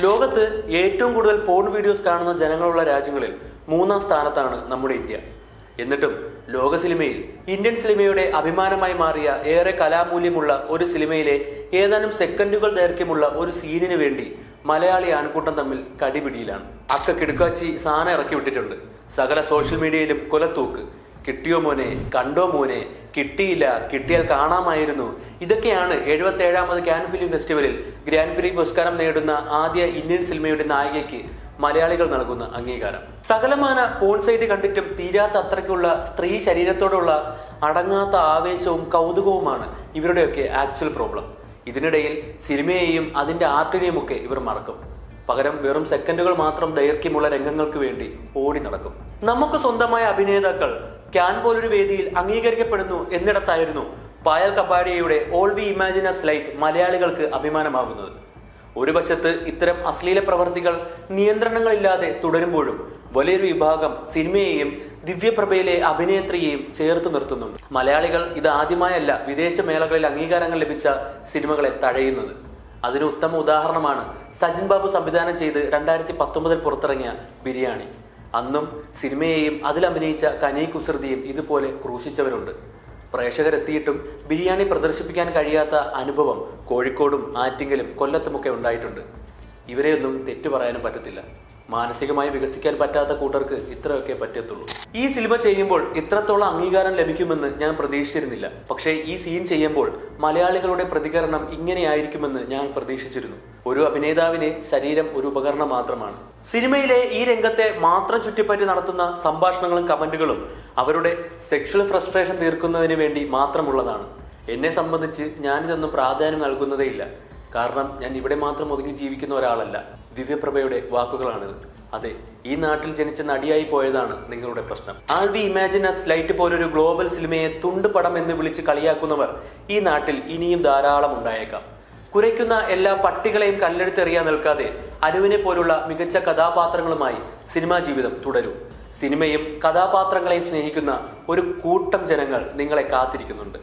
ലോകത്ത് ഏറ്റവും കൂടുതൽ പോൺ വീഡിയോസ് കാണുന്ന ജനങ്ങളുള്ള രാജ്യങ്ങളിൽ 3-ാം സ്ഥാനത്താണ് നമ്മുടെ ഇന്ത്യ. എന്നിട്ടും ലോക സിനിമയിൽ ഇന്ത്യൻ സിനിമയുടെ അഭിമാനമായി മാറിയ ഏറെ കലാമൂല്യമുള്ള ഒരു സിനിമയിലെ ഏതാനും സെക്കൻഡുകൾ ദൈർഘ്യമുള്ള ഒരു സീനിന് വേണ്ടി മലയാളി ആൺകൂട്ടം തമ്മിൽ കടിപിടിയിലാണ്. കിടുക്കാച്ചി സാധനം ഇറക്കി വിട്ടിട്ടുണ്ട്. സകല സോഷ്യൽ മീഡിയയിലും കൊലത്തൂക്ക്. കിട്ടിയോ മോനെ, കണ്ടോ മോനെ, കിട്ടിയില്ല, കിട്ടിയാൽ കാണാമായിരുന്നു. ഇതൊക്കെയാണ് 77ാമത് കാൻ ഫിലിം ഫെസ്റ്റിവലിൽ ഗ്രാൻഡ് പ്രി പുരസ്കാരം നേടുന്ന ആദ്യ ഇന്ത്യൻ സിനിമയുടെ നായികയ്ക്ക് മലയാളികൾ നൽകുന്ന അംഗീകാരം. സകലമാന പോൺ സൈറ്റ് കണ്ടിട്ടും തീരാത്ത അത്രയ്ക്കുള്ള സ്ത്രീ ശരീരത്തോടുള്ള അടങ്ങാത്ത ആവേശവും കൗതുകവുമാണ് ഇവരുടെയൊക്കെ ആക്ച്വൽ പ്രോബ്ലം. ഇതിനിടയിൽ സിനിമയെയും അതിന്റെ ആർട്ടിനെയും ഒക്കെ ഇവർ മറക്കും. പകരം വെറും സെക്കൻഡുകൾ മാത്രം ദൈർഘ്യമുള്ള രംഗങ്ങൾക്ക് വേണ്ടി ഓടി നടക്കും. നമുക്ക് സ്വന്തമായ അഭിനേതാക്കൾ ക്യാൻ പോലൊരു വേദിയിൽ അംഗീകരിക്കപ്പെടുന്നു എന്നിടത്തായിരുന്നു പായൽ കപാഡിയയുടെ all we imagine as light മലയാളികൾക്ക് അഭിമാനമാകുന്നത്. ഒരു വശത്ത് ഇത്തരം അശ്ലീല പ്രവർത്തികൾ നിയന്ത്രണങ്ങളില്ലാതെ തുടരുമ്പോഴും വലിയൊരു വിഭാഗം സിനിമയെയും ദിവ്യപ്രഭയിലെ അഭിനേത്രിയെയും ചേർത്ത് നിർത്തുന്നുണ്ട്. മലയാളികൾ ഇത് ആദ്യമായല്ല വിദേശ മേളകളിൽ അംഗീകാരങ്ങൾ ലഭിച്ച സിനിമകളെ തഴയുന്നത്. അതിന് ഉത്തമ ഉദാഹരണമാണ് സജിൻ ബാബു സംവിധാനം ചെയ്ത് 2019 പുറത്തിറങ്ങിയ ബിരിയാണി. അന്നും സിനിമയെയും അതിലഭിനയിച്ച കനൈ കുസൃതിയും ഇതുപോലെ ക്രൂശിച്ചവരുണ്ട്. പ്രേക്ഷകരെത്തിയിട്ടും ബിരിയാണി പ്രദർശിപ്പിക്കാൻ കഴിയാത്ത അനുഭവം കോഴിക്കോടും ആറ്റിങ്ങലും കൊല്ലത്തുമൊക്കെ ഉണ്ടായിട്ടുണ്ട്. ഇവരെയൊന്നും തെറ്റു പറയാനും പറ്റത്തില്ല. മാനസികമായി വികസിക്കാൻ പറ്റാത്ത കൂട്ടർക്ക് ഇത്രയൊക്കെ പറ്റത്തുള്ളൂ. ഈ സിനിമ ചെയ്യുമ്പോൾ ഇത്രത്തോളം അംഗീകാരം ലഭിക്കുമെന്ന് ഞാൻ പ്രതീക്ഷിച്ചിരുന്നില്ല. പക്ഷേ ഈ സീൻ ചെയ്യുമ്പോൾ മലയാളികളുടെ പ്രതികരണം ഇങ്ങനെയായിരിക്കുമെന്ന് ഞാൻ പ്രതീക്ഷിച്ചിരുന്നു. ഒരു അഭിനേതാവിന് ശരീരം ഒരു ഉപകരണം മാത്രമാണ്. സിനിമയിലെ ഈ രംഗത്തെ മാത്രം ചുറ്റിപ്പറ്റി നടത്തുന്ന സംഭാഷണങ്ങളും കമന്റുകളും അവരുടെ സെക്ഷൽ ഫ്രസ്ട്രേഷൻ തീർക്കുന്നതിന് വേണ്ടി മാത്രമുള്ളതാണ്. എന്നെ സംബന്ധിച്ച് ഞാനിതൊന്നും പ്രാധാന്യം നൽകുന്നതേയില്ല. കാരണം ഞാൻ ഇവിടെ മാത്രം ഒതുങ്ങി ജീവിക്കുന്ന ഒരാളല്ല. ദിവ്യപ്രഭയുടെ വാക്കുകളാണിത്. അതെ, ഈ നാട്ടിൽ ജനിച്ച നടിയായി പോയതാണ് നിങ്ങളുടെ പ്രശ്നം. ആൾ വി ഇമാജിൻ എസ് ലൈറ്റ് പോലൊരു ഗ്ലോബൽ സിനിമയെ തുണ്ടുപടം എന്ന് വിളിച്ച് കളിയാക്കുന്നവർ ഈ നാട്ടിൽ ഇനിയും ധാരാളം ഉണ്ടായേക്കാം. കുരയ്ക്കുന്ന എല്ലാ പട്ടികളെയും കല്ലെടുത്തെറിയാൻ നിൽക്കാതെ അനുവിനെ പോലുള്ള മികച്ച കഥാപാത്രങ്ങളുമായി സിനിമാ ജീവിതം തുടരും. സിനിമയും കഥാപാത്രങ്ങളെയും സ്നേഹിക്കുന്ന ഒരു കൂട്ടം ജനങ്ങൾ നിങ്ങളെ കാത്തിരിക്കുന്നുണ്ട്.